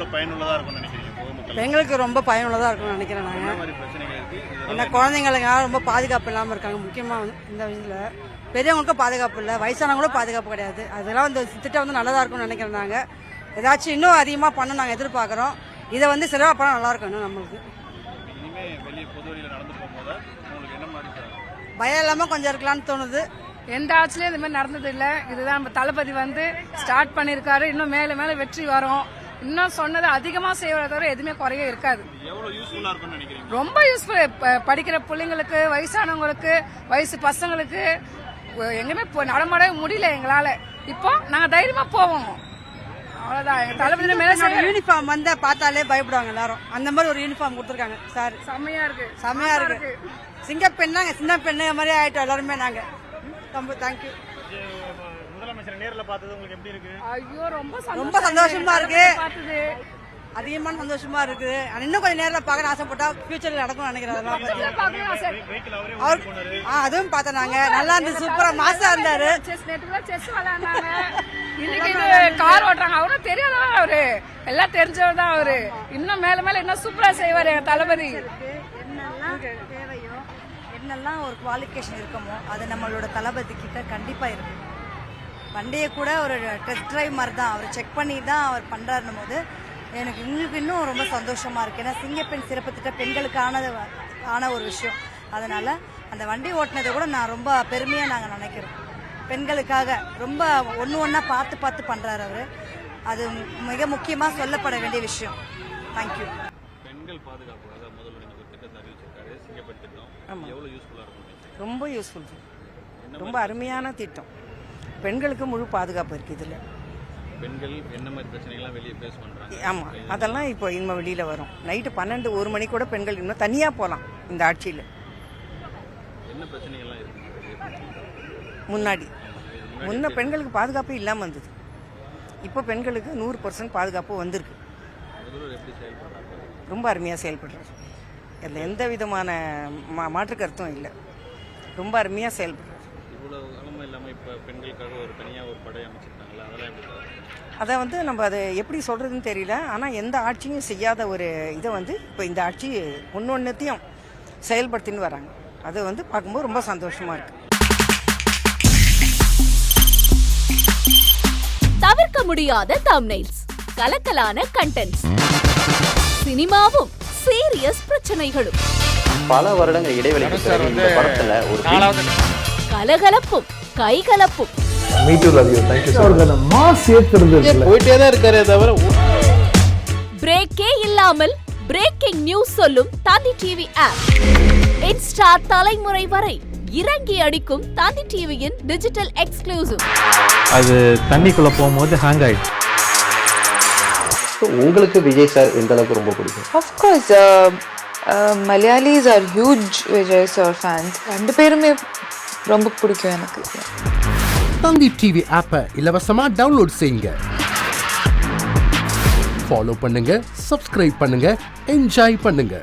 எவ்வளவு பயனுள்ளதா இருக்கும்னு நினைக்கிறீங்க பொதுமக்கள்? பெண்களுக்கு ரொம்ப பயனுள்ளதாக இருக்கும்னு நினைக்கிறேன் என்ன நாங்கள். மாதிரி பிரச்சனைகள் இருக்கு? ஏன்னா குழந்தைங்களுக்கு ரொம்ப பாதுகாப்பு இல்லாமல் இருக்காங்க. முக்கியமாக இந்த விஷயத்தில் பெரியவங்களுக்கும் பாதுகாப்பு இல்லை, வயசானவங்களும் பாதுகாப்பு கிடையாது. அதெல்லாம் இந்த திட்டம் நல்லா இருக்கும்னு நினைக்கிறேன் நாங்கள். ஏதாச்சும் இன்னும் அதிகமாக பண்ண நாங்கள் எதிர்பார்க்குறோம். இதை சிறப்பாக பண்ணால் நல்லாயிருக்கும் இன்னும் நம்மளுக்கு. இனிமே வெளியே பொது வழியில் நடந்து போகும்போது உங்களுக்கு என்ன மாதிரி பயம் இல்லாமல் கொஞ்சம் இருக்கலாம்னு தோணுது. எந்த ஆட்சிலையும் இந்த மாதிரி நடந்தது இல்லை. இதுதான் நம்ம தளபதி ஸ்டார்ட் பண்ணியிருக்காரு. இன்னும் மேலே மேலே வெற்றி வரும். இன்னும் சொன்னதை அதிகமாக செய்வதை தவிர எதுவுமே குறைய இருக்காது. எவ்வளவு யூஸ்ஃபுல்லா இருக்கும்னு நினைக்கிறீங்க? ரொம்ப யூஸ்ஃபுல். படிக்கிற பிள்ளைங்களுக்கு, வயசானவங்களுக்கு, வயசு பசங்களுக்கு எங்கேயுமே நடமாடவே முடியல எங்களால். இப்போ நாங்கள் தைரியமாக போவோம். அவ்வளோதான். எங்கள் தளபதி மேலே யூனிஃபார்ம் பார்த்தாலே பயப்படுவாங்க எல்லாரும். அந்த மாதிரி ஒரு யூனிஃபார்ம் கொடுத்துருக்காங்க சார். செம்மையா இருக்கு, செம்மையா இருக்கு. சிங்கப்பெண் நாங்கள் சின்ன பெண்ணு மாதிரி ஆயிட்டோம் எல்லாருமே. நாங்கள் ரொம்ப தேங்க்யூ. முதலமைச்சர் நேரில் பார்த்தது உங்களுக்கு எப்படி இருக்கு? ஐயோ ரொம்ப சந்தோஷமா இருக்கு. பார்த்தது அதிகமான சந்தோஷமா இருக்குது. இன்னும் கொஞ்சம் நேரில் பார்க்க ஆசைப்பட்டா ஃபியூச்சர்ல நடக்கும் நினைக்கிறேன். அதெல்லாம் வெஹிக்கிள் அவரே அவர் அதுவும் பார்த்தோம் நாங்க. நல்லா இருந்துச்சு, சூப்பரா மாசா இருந்தாரு. செஸ் விளையாண்டாங்க. இன்னைக்கு கார் ஓட்டுறாங்க. அவரும் தெரியாதவா அவரு, எல்லாம் தெரிஞ்சவர் தான் அவரு. இன்னும் மேல மேல இன்னும் சூப்பரா செய்வாரு எங்க தளபதி. என்னெல்லாம் தேவையோ, என்னெல்லாம் ஒரு குவாலிஃபிகேஷன் இருக்குமோ அது நம்மளோட தளபதி கிட்ட கண்டிப்பா இருக்கு. வண்டியை கூட ஒரு டெஸ்ட் டிரைவ் மாதிரி தான் அவர் செக் பண்ணி தான் அவர் பண்றாருன்னும் போது எனக்கு இன்னும் ரொம்ப சந்தோஷமா இருக்கு. ஏன்னா சிங்கப்பெண் சிறப்பு திட்டம் பெண்களுக்கான ஒரு விஷயம். அதனால அந்த வண்டி ஓட்டினதை கூட நான் ரொம்ப பெருமையா நாங்க நினைக்கிறோம். பெண்களுக்காக ரொம்ப ஒன்னா பார்த்து பண்றாரு அவரு. அது மிக முக்கியமா சொல்லப்பட வேண்டிய விஷயம். தேங்க்யூ. பெண்கள் பாதுகாப்புக்காக முதல்வர் ஒரு திட்டத்தை அறிவிச்சிருக்காரு, சிங்கப்பெண் திட்டம். எவ்வளவு யூஸ்ஃபுல்லா இருக்கும்? ரொம்ப யூஸ்ஃபுல், ரொம்ப அருமையான திட்டம். பெண்களுக்கு முழு பாதுகாப்பு இருக்குது இதில். பெண்கள் என்ன மாதிரி பிரச்சனைகள்லாம் வெளியே ஃபேஸ் பண்றாங்க? ஆமாம், அதெல்லாம் இப்போ இனிமே வெளியில் வரும். நைட்டு 12-1 மணி கூட பெண்கள் இன்னும் தனியாக போகலாம் இந்த ஆட்சியில். என்ன பிரச்சனைகள்லாம் இருக்கு? முன்ன பெண்களுக்கு பாதுகாப்பு இல்லாமல் இருந்தது. இப்போ பெண்களுக்கு 100% பாதுகாப்பு வந்திருக்கு. முதல்வர் எப்படி செயல்படுறாங்க? ரொம்ப அருமையாக செயல்படுறாரு. அதில் எந்த விதமான மாற்று கருத்தும் இல்லை. ரொம்ப அருமையாக செயல்படுறாரு. இவ்வளவு காலமும் இல்லாமல் இப்போ பெண்களுக்காக ஒரு தனியாக ஒரு படை அமைச்சிருக்காங்களா? அதெல்லாம் எப்படி? அதை நம்ம அதை எப்படி சொல்கிறதுன்னு தெரியல. ஆனால் எந்த ஆட்சியும் செய்யாத ஒரு இதை இப்போ இந்த ஆட்சி ஒன்னொன்னுத்தையும் செயல்படுத்தின்னு வராங்க. அது பார்க்கும்போது ரொம்ப சந்தோஷமாக இருக்குது. தவிர்க்க முடியாத தம்ப்நெயில்ஸ், கலக்கலான கண்டென்ட்ஸ், சினிமாவும் சீரியஸ் பிரச்சனைகளும், பல வருடங்கள் இடைவெளிக்கு பிறகு இந்த படத்துல ஒரு கலகலப்பும் கைகலப்பும், போயிட்டே தான் இருக்காரே தவிர பிரேக்கே இல்லாமல் பிரேக்கிங் நியூஸ் சொல்லும் தந்தி டிவி ஆப். இன்ஸ்டா தலைமுறை வரை இறங்கி அடிக்கும் தந்தி டிவியின் டிஜிட்டல் எக்ஸ்க்ளூசிவ். அது தண்ணிக்குள்ள போகும்போது ஹேங் ஆயிடுச்சு. உங்களுக்கு விஜய் சார் எந்த அளவுக்கு ரொம்ப பிடிக்கும்? Of course, Malayalis are huge Vijay sir fans. ரெண்டு பேருமே ரொம்ப பிடிக்கும் எனக்கு. தந்தி டிவி ஆப்பை இலவசமா டவுன்லோட் செய்யுங்க. ஃபாலோ பண்ணுங்க, சப்ஸ்கிரைப் பண்ணுங்க, என்ஜாய் பண்ணுங்க.